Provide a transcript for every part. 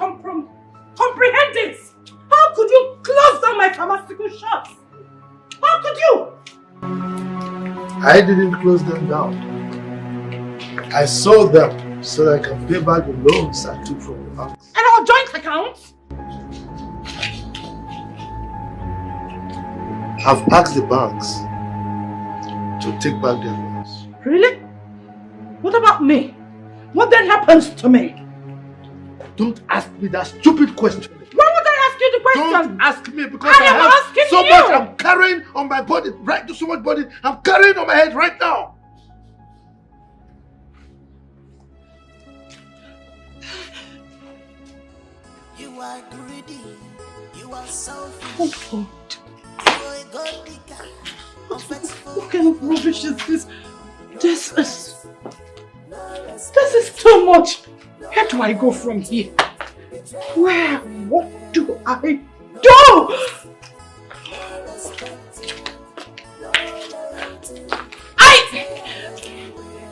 comprehend it? How could you close down my pharmaceutical shops? How could you? I didn't close them down. I sold them so that I can pay back the loans I took from the banks. And our joint accounts? I've asked the banks to take back their loans. Really? What about me? What then happens to me? Don't ask me that stupid question. Why would I ask you the question? Don't ask me because I am have asking so you. much I'm carrying on my body. Right, so much body I'm carrying on my head right now. You are greedy. You are selfish. Oh God. You are a god digger. What kind of rubbish is this? This is too much. Where do I go from here? Where? What do I do?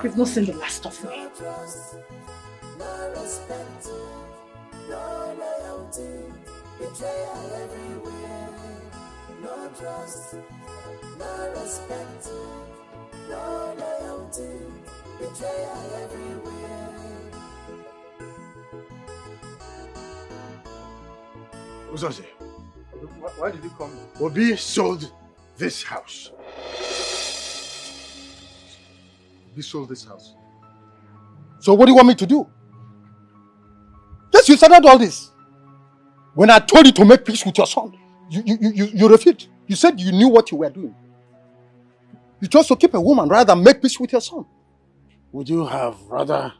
You've not seen the last of me. Uzokwor, why did you come? Obi sold this house. Obi sold this house. So what do you want me to do? Yes, you started all this. When I told you to make peace with your son, you refused. You said you knew what you were doing. You chose to keep a woman rather than make peace with your son. Would you have rather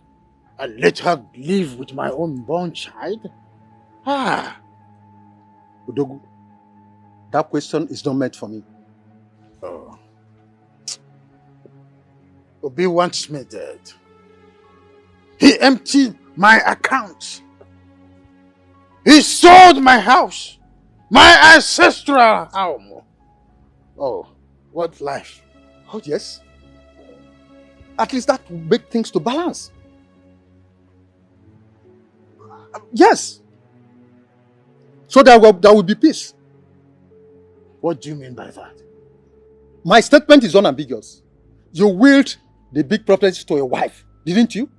I let her live with my own born child? Udogu, that question is not meant for me. Oh. Obi wants me dead. He emptied my account. He sold my house. My ancestral home. Oh, what life. Oh yes. At least that will make things to balance. Yes. So there will be peace. What do you mean by that? My statement is unambiguous. You willed the big properties to your wife, didn't you?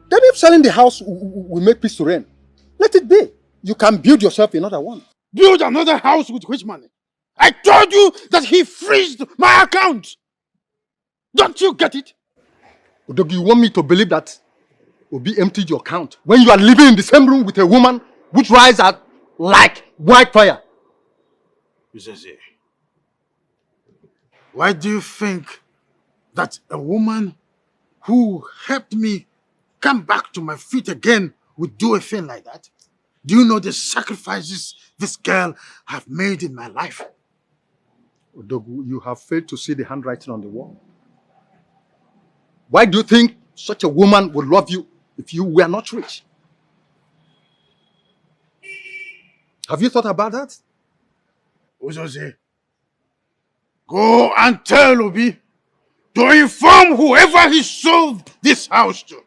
Then if selling the house will make peace to reign, let it be. You can build yourself another one. Build another house with which money? I told you that he freezed my account. Don't you get it? Udogi, you want me to believe that Obi emptied your account when you are living in the same room with a woman which rise at like wildfire? Ugezu, why do you think that a woman who helped me come back to my feet again would do a thing like that? Do you know the sacrifices this girl have made in my life? Udogu, you have failed to see the handwriting on the wall. Why do you think such a woman would love you if you were not rich? Have you thought about that? Ugezu, go and tell Obi to inform whoever he sold this house to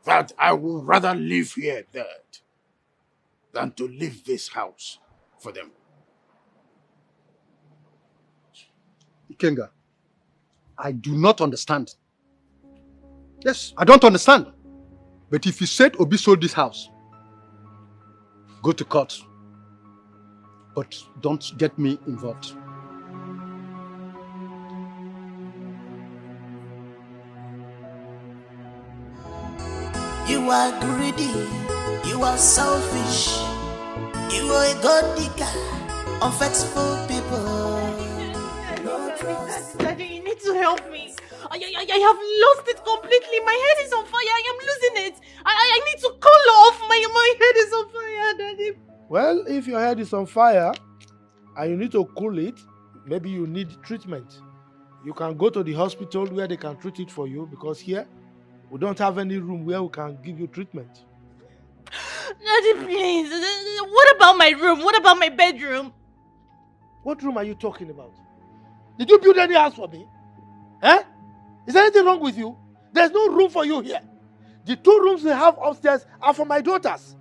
that I would rather live here dead than to leave this house for them. Ikenga, I do not understand. Yes, I don't understand. But if you said Obi sold this house, go to court. But don't get me involved. You are greedy, you are selfish, you are a god digger, unfaithful people. Daddy, you need to help me. I have lost it completely. My head is on fire. I am losing it. I need to cool off. My head is on fire, Daddy. Well, if your head is on fire and you need to cool it, maybe you need treatment. You can go to the hospital where they can treat it for you, because here we don't have any room where we can give you treatment. Daddy, please. What about my room? What about my bedroom? What room are you talking about? Did you build any house for me? Eh? Is there anything wrong with you? There's no room for you here. The 2 rooms they have upstairs are for my daughters.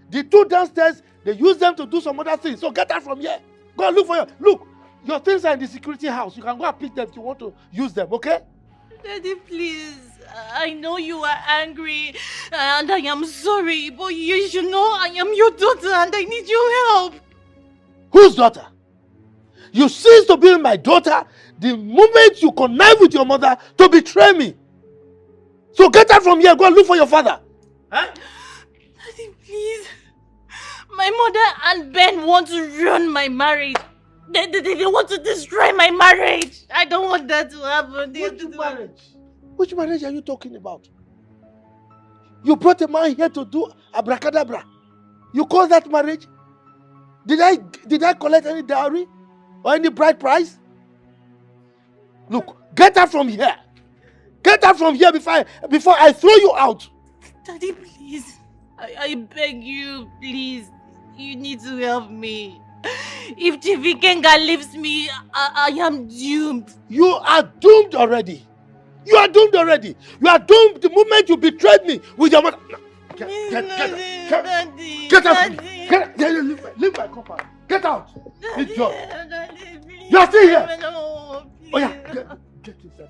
The 2 downstairs, they use them to do some other things. So get out from here. Go and look for your... Look, your things are in the security house. You can go and pick them if you want to use them, okay? Daddy, please. I know you are angry and I am sorry, but you should know I am your daughter and I need your help. Whose daughter? You cease to be my daughter the moment you connive with your mother to betray me. So get out from here. Go and look for your father. Huh? Daddy, please. My mother and Ben want to ruin my marriage. They want to destroy my marriage. I don't want that to happen. Which marriage? Which marriage are you talking about? You brought a man here to do abracadabra. You call that marriage? Did I collect any dowry or any bride price? Look, get out from here. Get out from here before I throw you out. Daddy, please. I beg you, please. You need to help me. If Chief Ikenga leaves me, I am doomed. You are doomed already. You are doomed already. You are doomed the moment you betrayed me with your mother. Get out. Leave my compound. Get out. You are still here. No, oh yeah, get inside.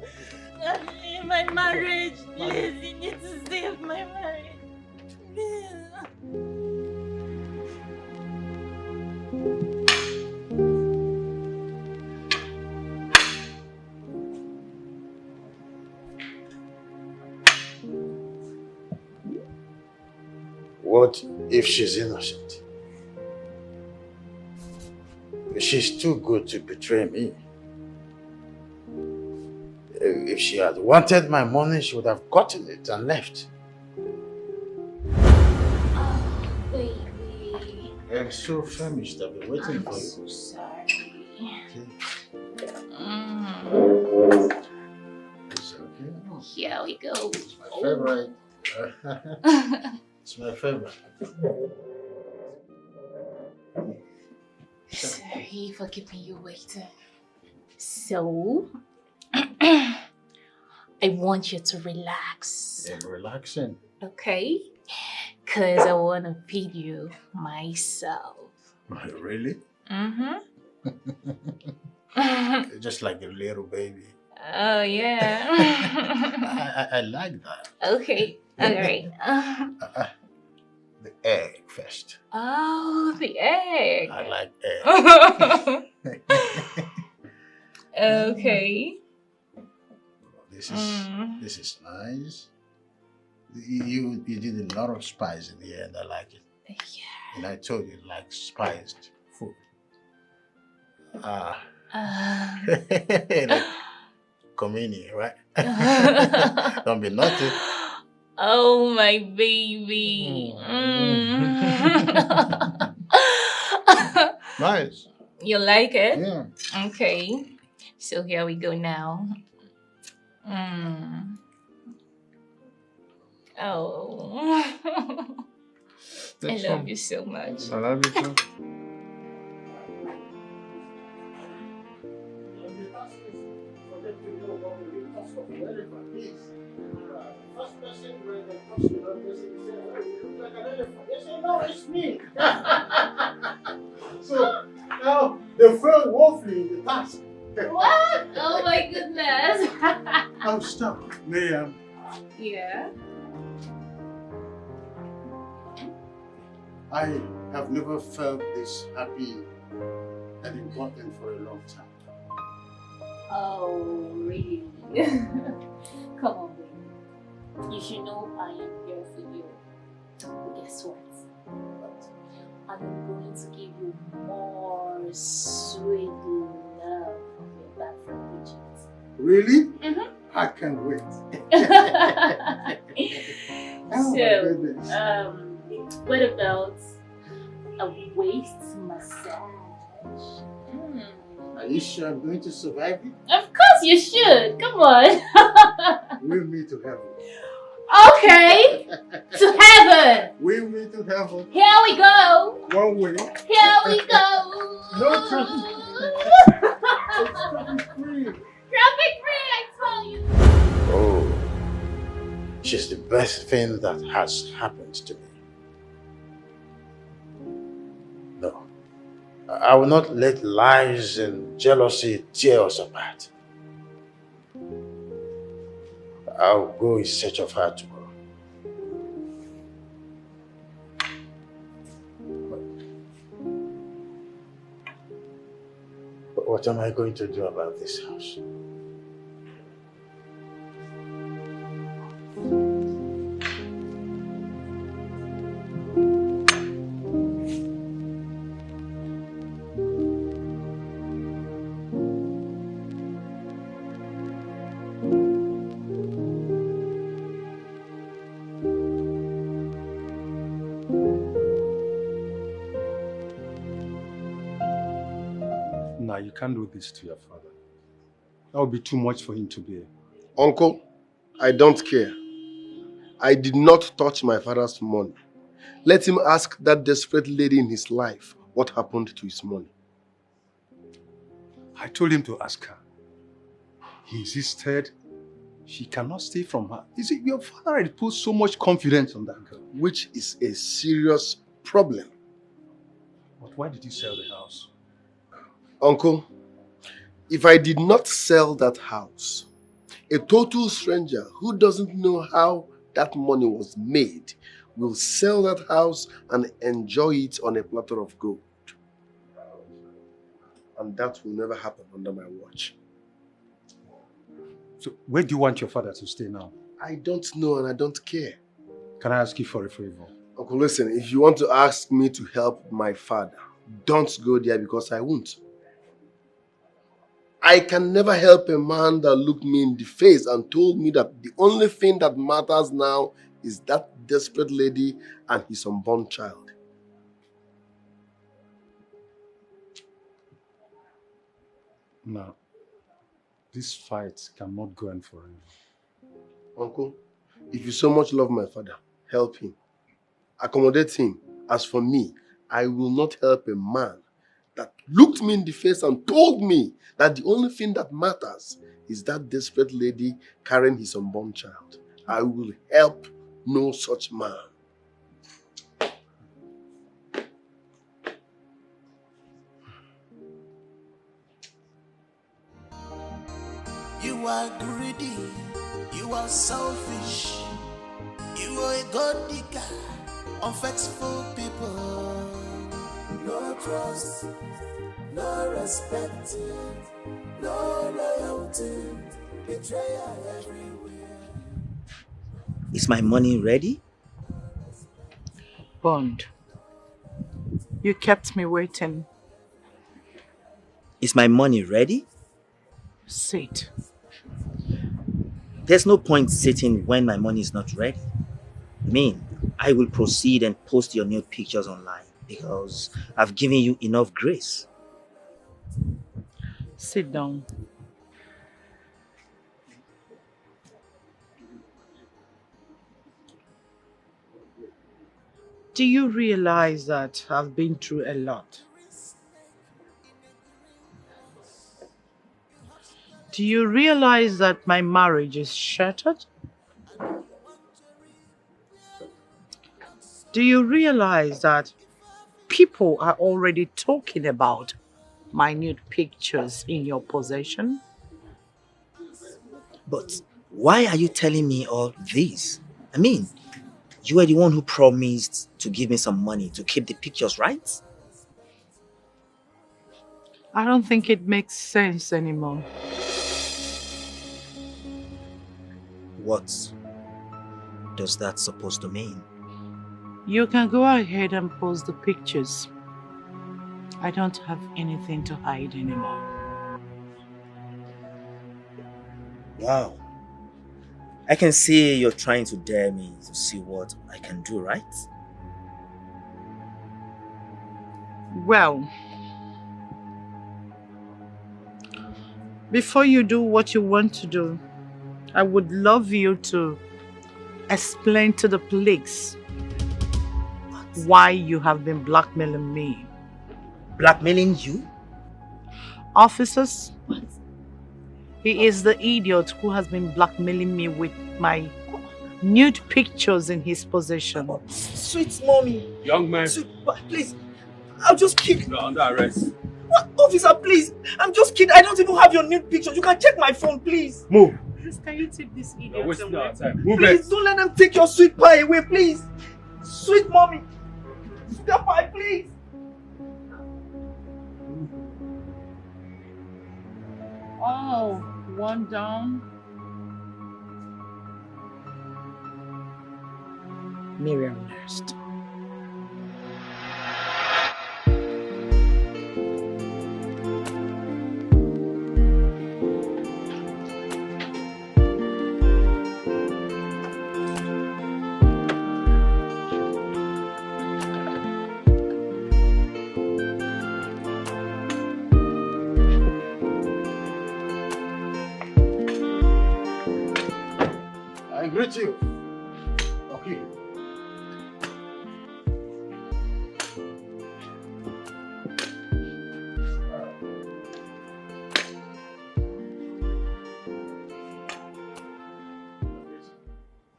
Daddy, my marriage. Please, you need to save my marriage. Please. What if she's innocent? She's too good to betray me. If she had wanted my money, she would have gotten it and left. Oh, baby. I'm so famished. I've been waiting for you. I'm so sorry. Okay. It's okay. Here we go. It's my favorite. It's my favorite. Sorry for keeping you waiting. So, I want you to relax. I'm relaxing. Okay? Because I want to feed you myself. Really? Mm-hmm. Just like a little baby. Oh, yeah. I like that. Okay. All right. The egg first. Oh, the egg. I like egg. Okay. This is nice. You did a lot of spice in here and I like it. Yeah. And I told you like spiced food. Like communion, right? Don't be naughty. Oh, my baby. Nice. You like it? Yeah. Okay. So here we go now. Oh. I love you so much. I love you too. No, it's me. So now they failed woefully in the task. What? Oh my goodness. Oh, stop. Ma'am. Yeah. I have never felt this happy and important for a long time. Oh, really? Come on, baby. You should know I am here for you. But guess what? I'm going to give you more sweet love from your back from Egypt. Really? Mm-hmm. I can't wait. So, what about a waist massage? Are you sure I'm going to survive it? Of course you should. Come on. Will me to heaven. Okay. To heaven. Will me to heaven. Here we go. One way. Here we go. No traffic. It's traffic free. Traffic free, I tell you. Oh. She's the best thing that has happened to me. No, I will not let lies and jealousy tear us apart. I'll go in search of her tomorrow. But what am I going to do about this house? You can't do this to your father. That would be too much for him to bear. Uncle, I don't care. I did not touch my father's money. Let him ask that desperate lady in his life what happened to his money. I told him to ask her. He insisted she cannot stay from her. You see, your father had put so much confidence on that girl. Which is a serious problem. But why did you sell the house? Uncle, if I did not sell that house, a total stranger who doesn't know how that money was made will sell that house and enjoy it on a platter of gold. And that will never happen under my watch. So where do you want your father to stay now? I don't know and I don't care. Can I ask you for a favor? Uncle, listen, if you want to ask me to help my father, don't go there because I won't. I can never help a man that looked me in the face and told me that the only thing that matters now is that desperate lady and his unborn child. No. This fight cannot go on forever. Uncle, if you so much love my father, help him. Accommodate him. As for me, I will not help a man that looked me in the face and told me that the only thing that matters is that desperate lady carrying his unborn child. I will help no such man. You are greedy, you are selfish, you are a god digger, unfaithful people. No trust, no respect, no loyalty, betrayal everywhere. Is my money ready? Bond, you kept me waiting. Is my money ready? Sit. There's no point sitting when my money is not ready. I will proceed and post your nude pictures online because I've given you enough grace. Sit down. Do you realize that I've been through a lot? Do you realize that my marriage is shattered? Do you realize that people are already talking about my nude pictures in your possession? But why are you telling me all this? You were the one who promised to give me some money to keep the pictures, right? I don't think it makes sense anymore. What does that supposed to mean? You can go ahead and post the pictures. I don't have anything to hide anymore. Wow. I can see you're trying to dare me to see what I can do, right? Well, before you do what you want to do, I would love you to explain to the police why you have been blackmailing me. Blackmailing you? Officers, he is the idiot who has been blackmailing me with my nude pictures in his possession. Sweet mommy. Young man. Sweet, please. I'll just keep... You're under arrest. What? Officer, please. I'm just kidding. I don't even have your nude pictures. You can check my phone, please. Move. Please, can you take this idiot away? You're wasting our time. Move Please, it. don't let them take your sweet pie away, please. Sweet mommy. Sweet pie, please. Oh, one down. Miriam next. I greet you. Okay.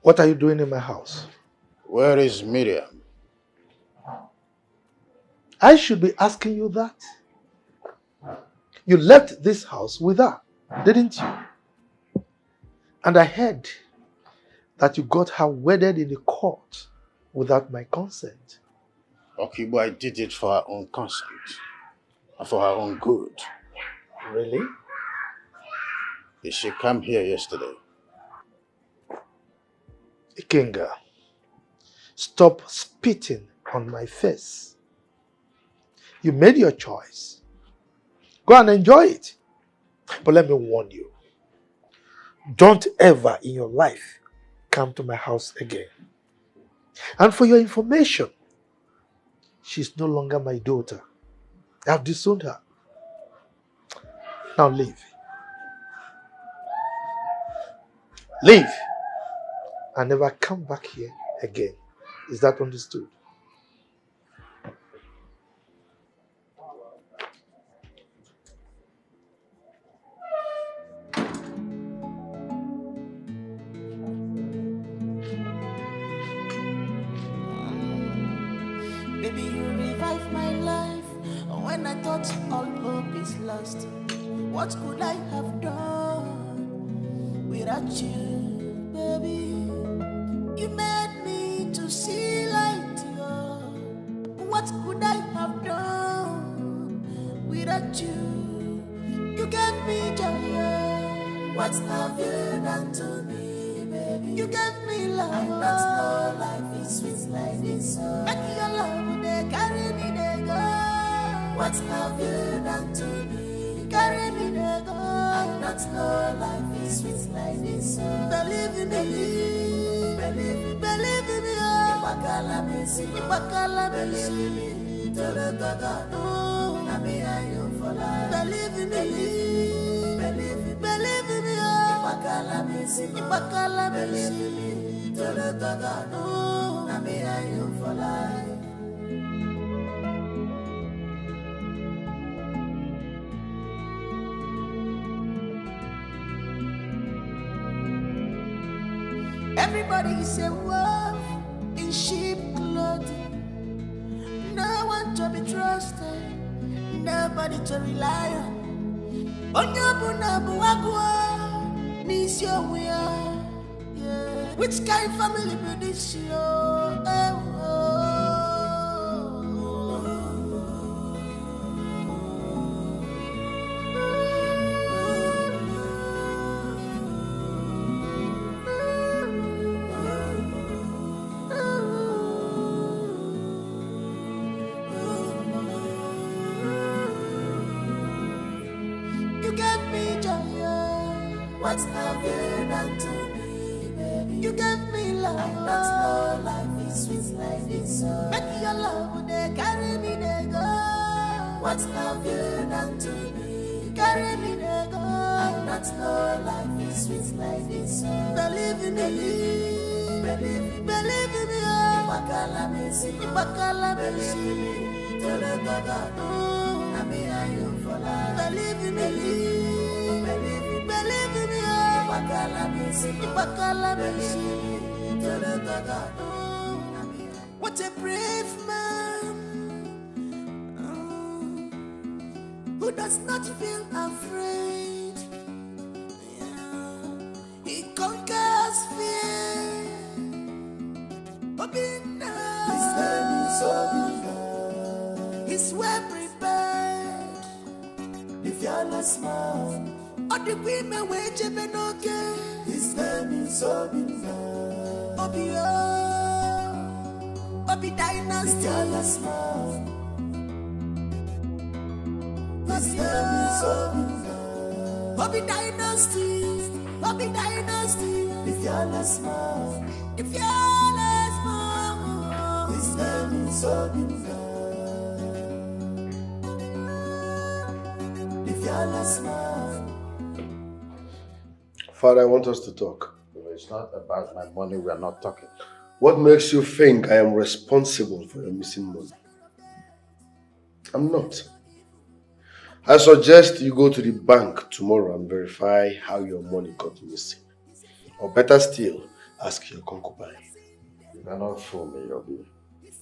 What are you doing in my house? Where is Miriam? I should be asking you that. You left this house with her, didn't you? And I heard that you got her wedded in the court without my consent. Okay, but I did it for her own consent. And for her own good. Really? Did she come here yesterday? Ikenga, stop spitting on my face. You made your choice. Go and enjoy it. But let me warn you. Don't ever in your life come to my house again. And for your information, she's no longer my daughter. I've disowned her. Now leave. Leave. And never come back here again. Is that understood? Baby, you revive my life when I thought all hope is lost. What could I have done without you, baby? You made me to see light, yo. What could I have done without you? You gave me joy. What have you done to me, baby? You gave me love. I not know life is sweet like this. Make your love, they carry me, they go. What have you done to me? Carry me, they go. I not know life is sweet like this. Believe in me, believe in me, oh. Ibakala believe me, Duro-Ladipo, no. Nami and you for life. Believe in me, believe in me, oh. Ibakala believe me, Duro-Ladipo, no. Nami and you for life. Everybody is a wolf in sheep clothing. No one to be trusted, nobody to rely on. Onyabunabu agwa, nisyo we are. Which kind of family be this yo? What have you done to me, baby? You gave me love. I not know life is sweet like this. Make your love, they carry me, they go. What have you done to me? Carry me, they go. I not know life is sweet like this. Believe in me, believe in me, oh. Ibakala believe me, Duro-Ladipo, no. Nami and you for life. Believe in me, believe in me, oh. Ibakala believe me, What a brave man who does not feel afraid. Yeah. He conquers fear. His name is Obinna. He's well prepared. The fearless man. All the women were Jebenoke. His name is Obinna. Obio. Obi Dynasty. The fearless man. His name is Obinna. Obi Dynasty. Obi Dynasty. The fearless man. The fearless man. His name is Obinna. The fearless man. Father, I want us to talk. It's not about my money, we are not talking. What makes you think I am responsible for your missing money? I'm not. I suggest you go to the bank tomorrow and verify how your money got missing. Or better still, ask your concubine. You cannot fool me, Obi.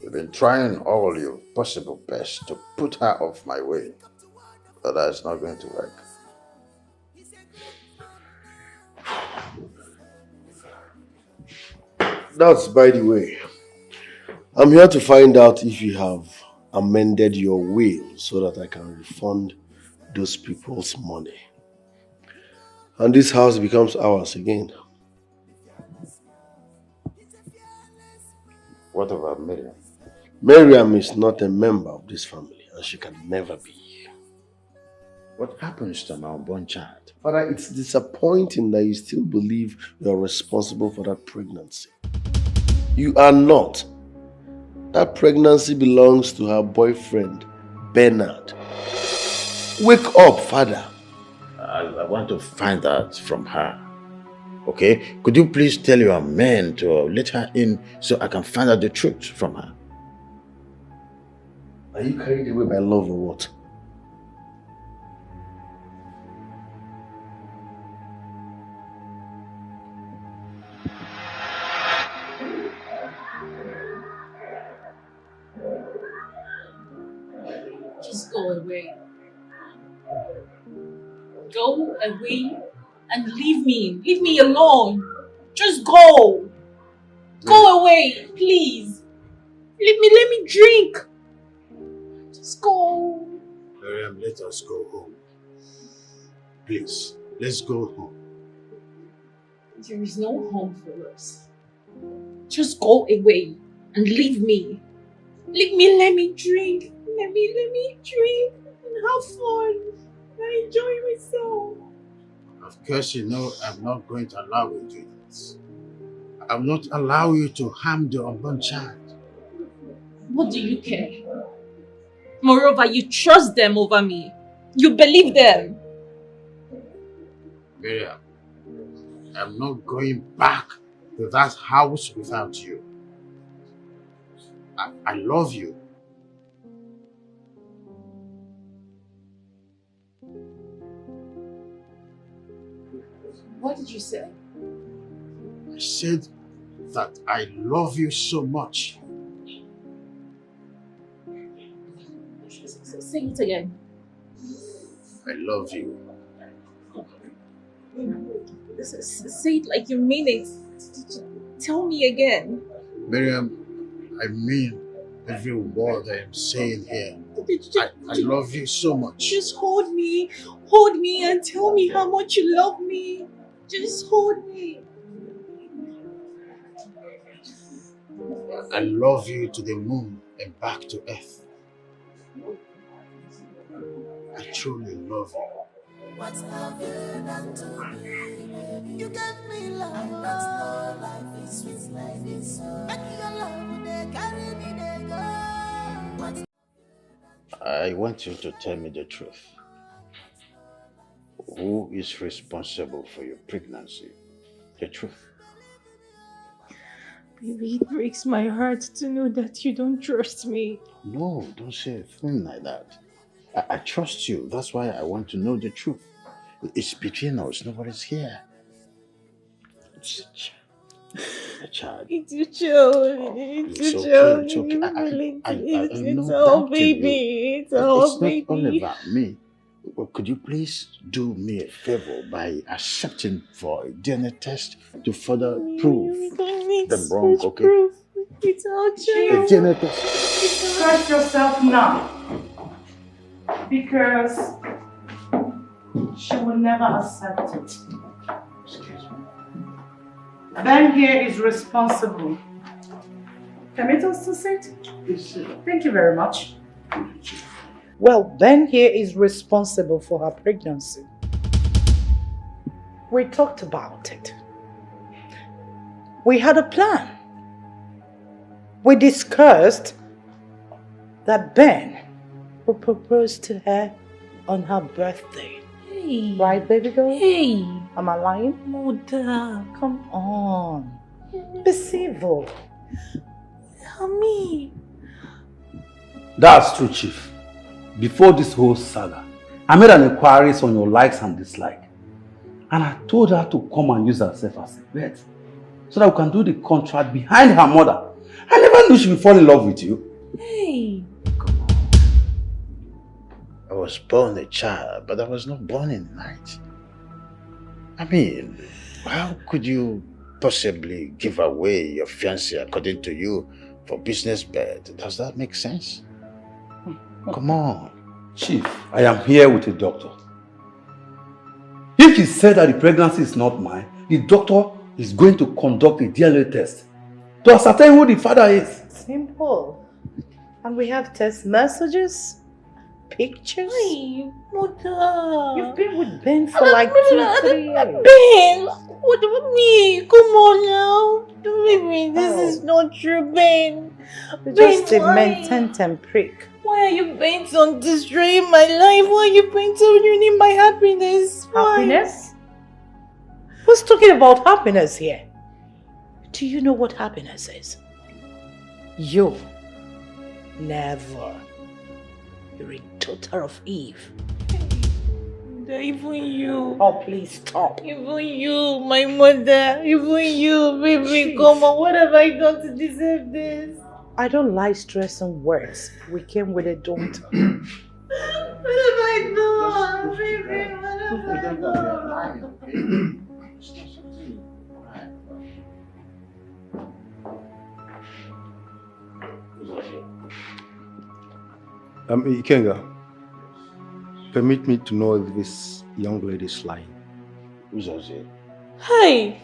You've been trying all your possible best to put her off my way. But that's not going to work. That's by the way. I'm here to find out if you have amended your will so that I can refund those people's money. And this house becomes ours again. What about Miriam? Miriam is not a member of this family and she can never be. What happens to my unborn child? Father, it's disappointing that you still believe you are responsible for that pregnancy. You are not. That pregnancy belongs to her boyfriend, Bernard. Wake up, Father. I want to find out from her. Okay? Could you please tell your men to let her in so I can find out the truth from her? Are you carried away by love or what? Just go away. Go away and leave me. Leave me alone. Just go. Go away, please. Let me drink. Just go. Miriam, let us go home. Please, let's go home. There is no home for us. Just go away and leave me. Leave me, let me drink. Let me drink and have fun. I enjoy myself. Of course, you know I'm not going to allow you to do this. I will not allow you to harm the unborn child. What do you care? Moreover, you trust them over me. You believe them. Miriam, I'm not going back to that house without you. I love you. What did you say? I said that I love you so much. Say it again. I love you. Say it like you mean it. Tell me again. Miriam, I mean every word I am saying here. I love you so much. Just hold me and tell me how much you love me. Just hold me. I love you to the moon and back to earth. I truly love you. What have you done to me? You gave me love, and that's no life is sweet like this. Make your love, they carry me, they go. I want you to tell me the truth. Who is responsible for your pregnancy? The truth. Baby, it breaks my heart to know that you don't trust me. No, don't say a thing like that. I trust you. That's why I want to know the truth. It's between us. Nobody's here. my child. It's your child. It's your child. It's okay. It's our baby. It's our baby. It's not all about me. Well, could you please do me a favor by accepting for a DNA test to further prove them wrong, okay? Proof. It's our child. A DNA test. Trust yourself now. Because she will never accept it. Excuse me. Ben here is responsible. Permit us to sit? Thank you very much. Well, Ben here is responsible for her pregnancy. We talked about it. We had a plan. We discussed that Ben will propose to her on her birthday. Hey. Right, baby girl? Hey. Am I lying? Mother. Come on. Be civil. Mommy. That's true, Chief. Before this whole saga, I made an inquiry on your likes and dislikes. And I told her to come and use herself as a vet so that we can do the contract behind her mother. I never knew she would fall in love with you. Hey. I was born a child, but I was not born in the night. I mean, how could you possibly give away your fiancé according to you for business bed? Does that make sense? Come on. Chief, I am here with a doctor. If he said that the pregnancy is not mine, the doctor is going to conduct a DNA test to ascertain who the father is. Simple. And we have test messages, pictures. Hey, Mother. You've been with Ben for like 2-3 years. Ben! What about me? Come on now. Baby, this is not true, Ben. You're just a why? mententem prick. Why are you bent on destroying my life? Why are you bent on ruining my happiness? Why? Happiness? Who's talking about happiness here? Do you know what happiness is? You. Never. You're a daughter of Eve. Even you. Oh, please stop. Even you, my mother. Even you, baby. Jeez. Come on, what have I done to deserve this? I don't like stress on words. We came with a daughter. What have I done? Baby, what have I done? Ikenga, permit me to know if this young lady is lying. Ugezu. Hey!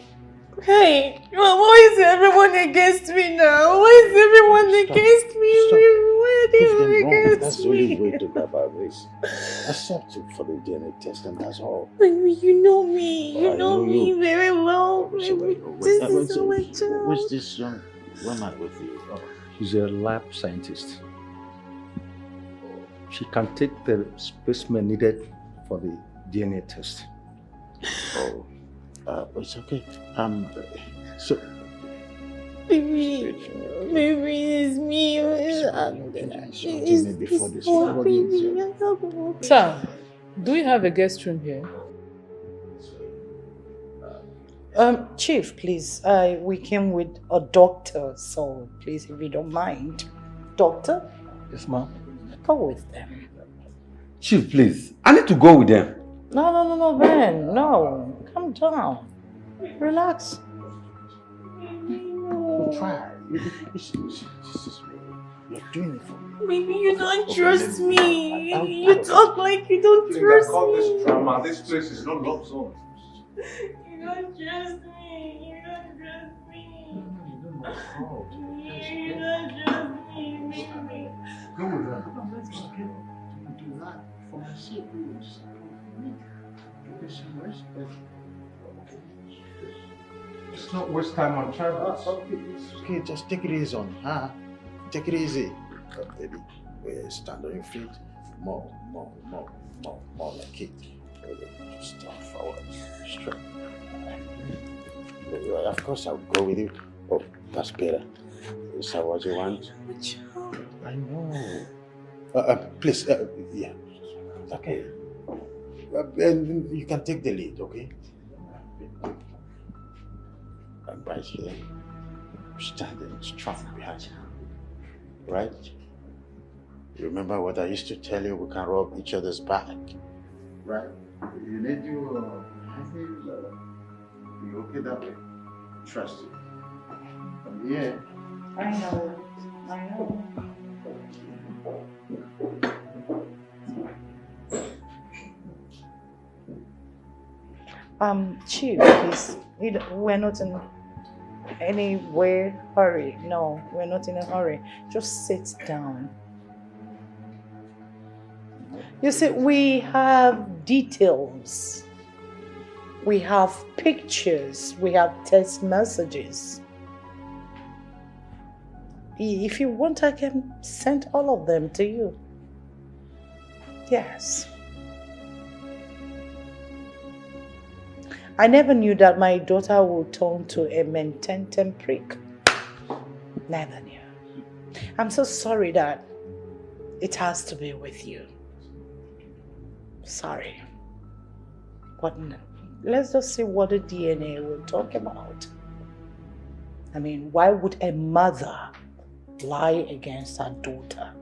Hey! Why is everyone against me now? Why is everyone against me? Why are they all against That's the me? only way to go about this. Accept it for the DNA test and that's all. Baby, you know me. You I know know me you. very well. What's This is my child. this young woman with you? Oh. She's a lab scientist. She can take the specimen needed for the DNA test. Oh, it's okay. So, Baby, it's me. It's for baby. Sir, do you have a guest room here? Chief, please. We came with a doctor, so please, if you don't mind. Doctor? Yes, ma'am. Go with them. Chief, please. I need to go with them. No, Ben. No. Calm down. Relax. try. You're doing it for me. Baby, you don't trust me. You talk like you don't trust me. This drama. This place is no love zone. You don't trust me. You don't trust me. You don't trust me, baby. Go with them. Let's just get do that for my sake. Just not waste time on travels. Okay, just take it easy on her. Take it easy. But baby, stand on your feet. More like it. Just stand forward. Straight. Of course, I'll go with you. Oh, that's better. Is that what you want? I know. Please, yeah. Okay. And you can take the lead, okay? I'm right here. standing in traffic behind you. Right? You remember what I used to tell you? We can rub each other's back. Right? You need you be okay that way. Trust you. Yeah. I know. Chief, please. We're not in any way hurry. No, we're not in a hurry. Just sit down. You see, we have details. We have pictures. We have text messages. If you want, I can send all of them to you. Yes. I never knew that my daughter would turn to a mententem prick. Never knew. I'm so sorry that it has to be with you. Sorry. But let's just see what the DNA will talk about. I mean, why would a mother lie against her daughter?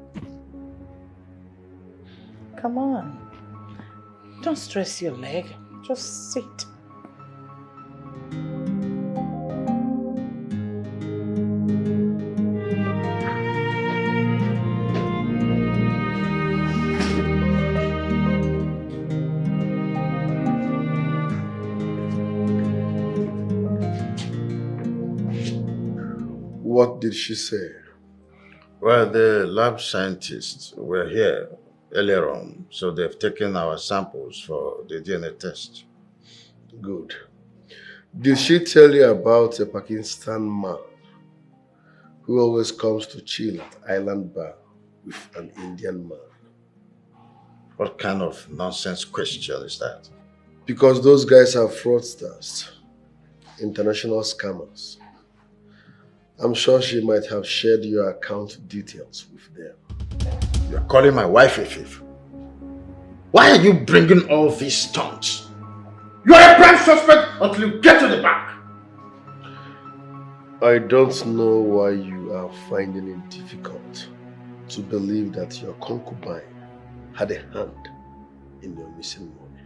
Come on. Don't stress your leg. Just sit. What did she say? Well, the lab scientists were here earlier on, so they've taken our samples for the DNA test. Good. Did she tell you about a Pakistan man who always comes to chill at Island Bar with an Indian man? What kind of nonsense question is that? Because those guys are fraudsters, international scammers. I'm sure she might have shared your account details with them. You're calling my wife a thief? Why are you bringing all these stunts? You are a prime suspect until you get to the back. I don't know why you are finding it difficult to believe that your concubine had a hand in your missing money.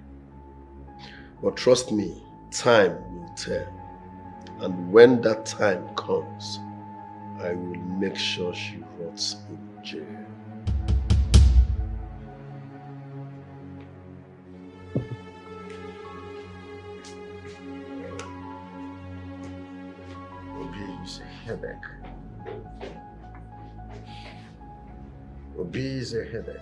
But trust me, time will tell. And when that time comes, I will make sure she rots in jail. Obi is a headache. Obi is a headache.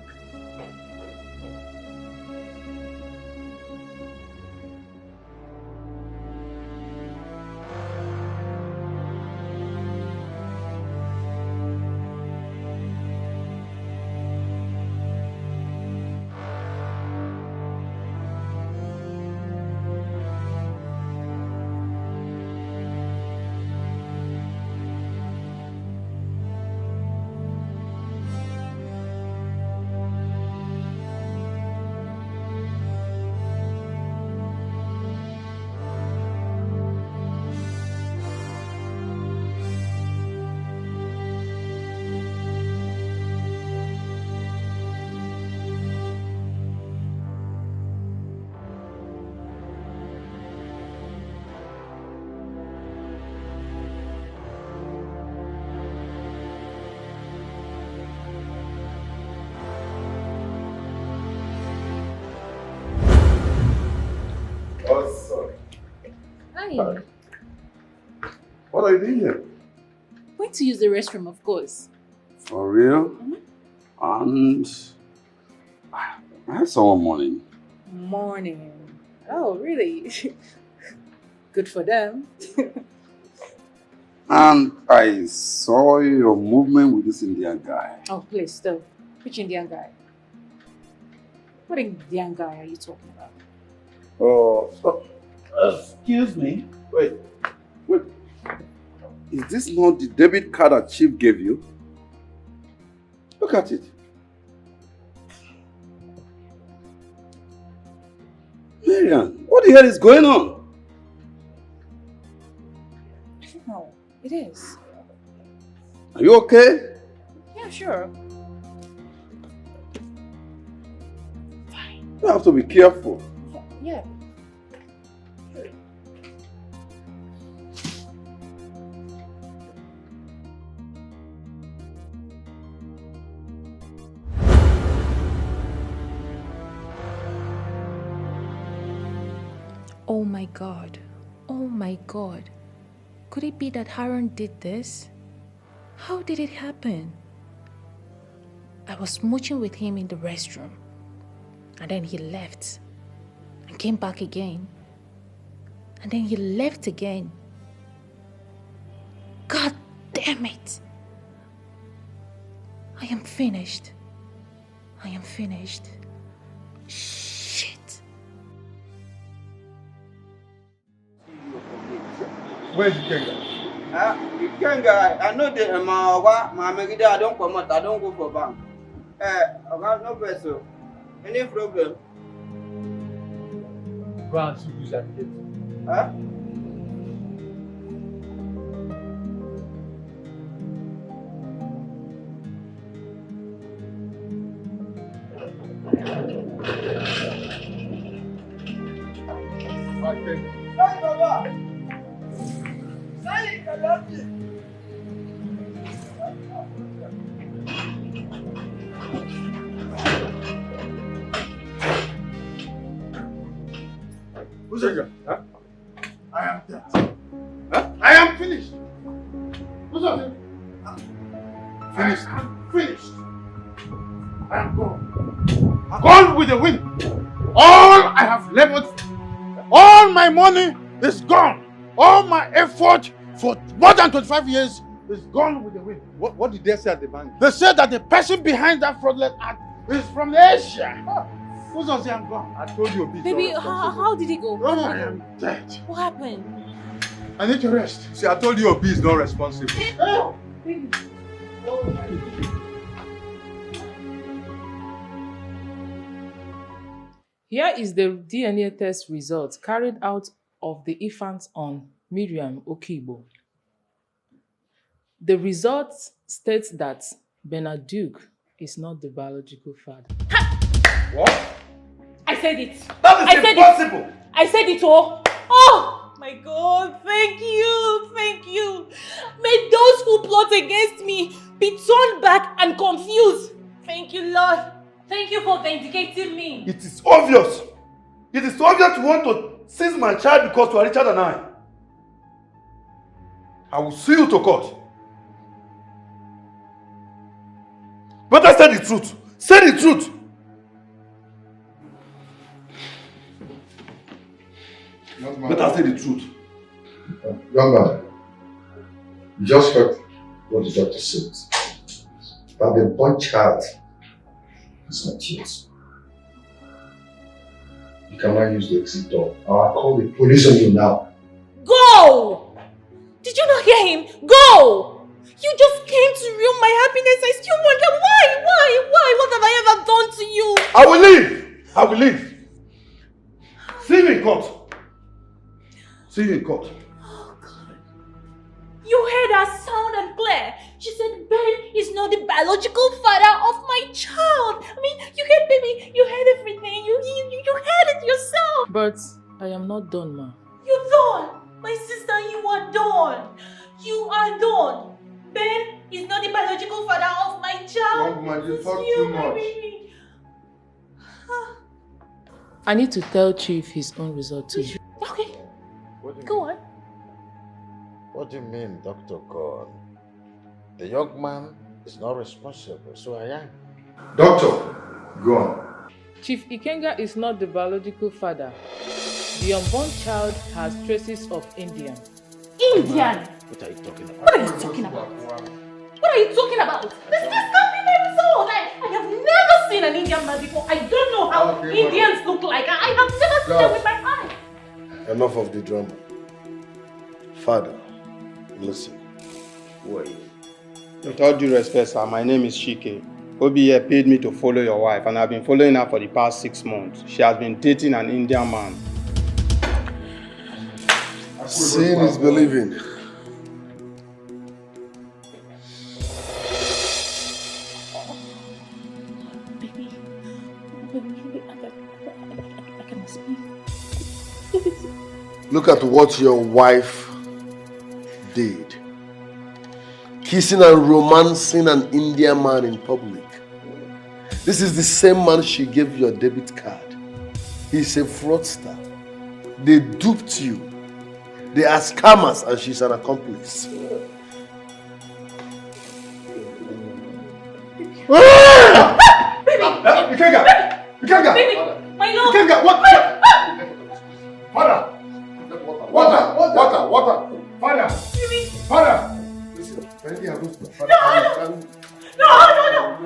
Hi. What are you doing here? Went to use the restroom, of course. For real? And I had someone Morning. Oh, really? Good for them. And I saw your movement with this Indian guy. Oh, please, stop. Which Indian guy? What Indian guy are you talking about? Oh, excuse me. Wait. Is this not the debit card that Chief gave you? Look at it. Marian, what the hell is going on? No, it is. Are you okay? Yeah, sure. You have to be careful. Yeah. Oh my God. Oh my God. Could it be that Haran did this? How did it happen? I was smooching with him in the restroom. And then he left. And came back again. And then he left again. God damn it. I am finished. I am finished. Shit. Where's Ikenga? Ikenga, I know the my Megida, I don't come out, I don't go for bank. I got no vessel. Any problem? Go and see who's at the gate. Huh? Hey, Baba! Say, Kalaji! Ugezu, huh? I am dead. Huh? I am finished. Ugezu, finished. I am finished. I am gone. Gone with the wind. All I have labored, all my money is gone. All my effort for more than 25 years is gone with the wind. What did they say at the bank? They said that the person behind that fraudulent act is from Asia. Ugezu, I am gone. I told you, Baby, how did it go? Oh, I am dead. What happened? I need to rest. See, I told you Obi is not responsible. Oh. Baby. Here is the DNA test result carried out of the infant on Miriam Okibo. The results state that Bernard Duke is not the biological father. What? I said it. That is impossible. I said it all. Oh my God, thank you, thank you. May those who plot against me be turned back and confused. Thank you, Lord. Thank you for vindicating me. It is obvious. It is obvious you want to seize my child because you are richer than I. I will sue you to court. But I say the truth. Say the truth. But I say the truth. Young man, you just heard what the doctor said. That the born child is not yours. You cannot use the exit door. I'll call the police on you now. Go! Did you not hear him? Go! You just came to ruin my happiness. I still wonder why? What have I ever done to you? I will leave. I will leave. See you in court. See you in court. Oh God. You heard her sound and clear. She said Ben is not the biological father of my child. I mean, you heard, baby. You heard everything. You heard it yourself. But I am not done, ma. You're done. My sister, you are done. You are done. Ben is not the biological father of my child. Young man, you talk too much. I need to tell Chief his own result too. Okay. Go on. What do you mean, Dr. God? The young man is not responsible, so I am. Doctor, go on. Chief Ikenga is not the biological father. The unborn child has traces of Indian. Indian? What are you talking about? What are you talking about? What are you talking about? This can't be my result. I have never seen an Indian man before. I don't know how Indians look like. I have never seen them with my eyes. Enough of the drama. Father, listen. Who are you? With all due respect, sir, my name is Iyke. Obi here paid me to follow your wife, and I've been following her for the past 6 months. She has been dating an Indian man. Seeing is believing. Look at what your wife did. Kissing and romancing an Indian man in public. This is the same man she gave your debit card. He's a fraudster. They duped you. They are scammers and she's an accomplice. Ikedieze! Baby! My love! Ikedieze, what? Father! Water! Father! Baby! Father! Listen, No!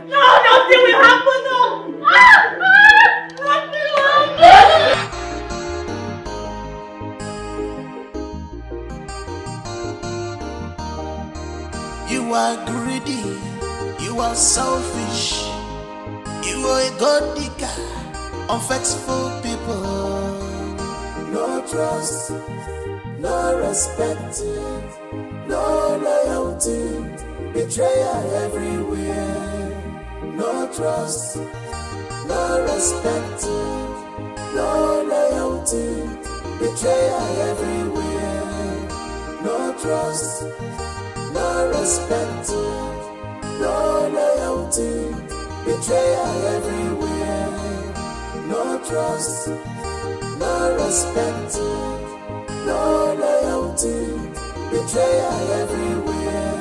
Nothing will happen, no! Nothing will happen! You are greedy, you are selfish, you are a god digger, unfaithful people. No trust, no respect, no loyalty, betrayal everywhere. No trust, no respect, no loyalty, betrayal everywhere. No trust, no respect, no loyalty, betrayal everywhere. No trust, no respect, no loyalty, betrayal everywhere.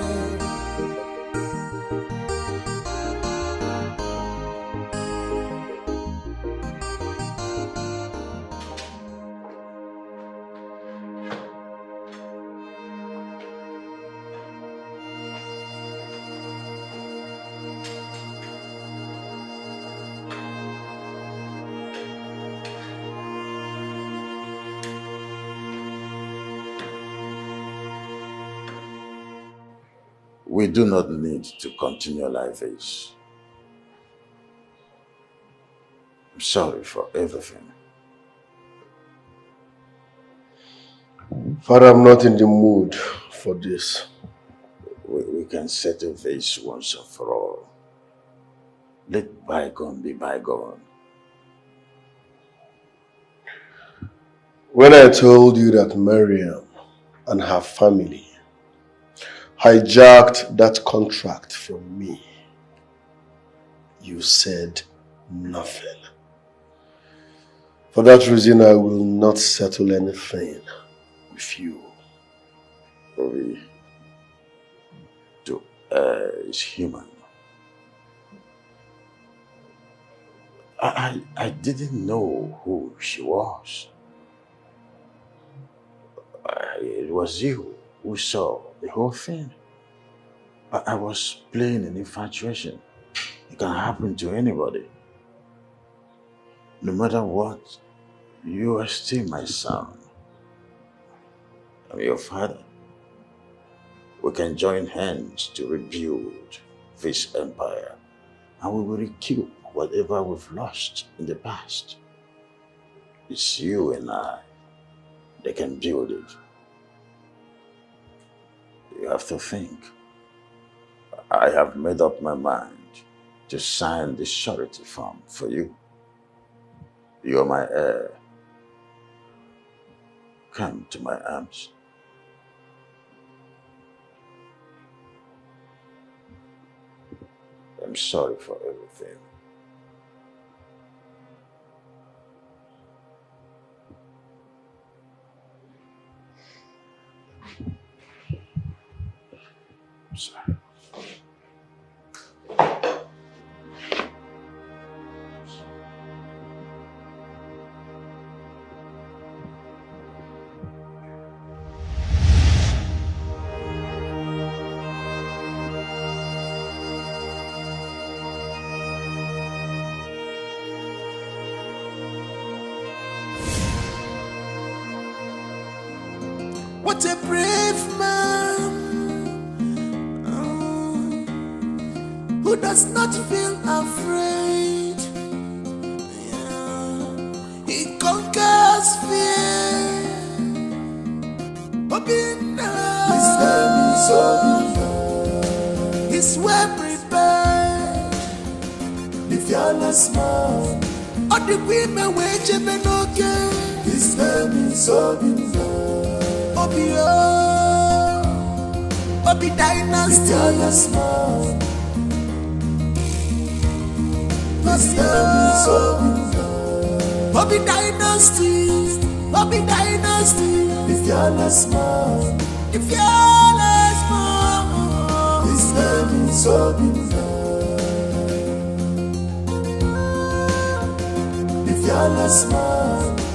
We do not need to continue like this. I'm sorry for everything. Father, I'm not in the mood for this. We can settle this once and for all. Let bygone be bygone. When I told you that Miriam and her family hijacked that contract from me, you said nothing. For that reason, I will not settle anything with you. We to err is human. I didn't know who she was. It was you who saw the whole thing. I was playing an infatuation. It can happen to anybody. No matter what, you are still my son. I'm your father. We can join hands to rebuild this empire, and we will recoup whatever we've lost in the past. It's you and I that can build it. You have to think. I have made up my mind to sign the surety form for you. You are my heir. Come to my arms. I'm sorry for everything. I'm sorry. What a brave man who does not feel afraid. Yeah. He conquers fear. He's well prepared. The fearless man. All the women wage him okay. His name is Zubby. Obi Obi Dynasty. His name is Zubby. Obi Dynasty. Obi Dynasty. The fearless man. The fearless man. His name is Zubby. The fearless man.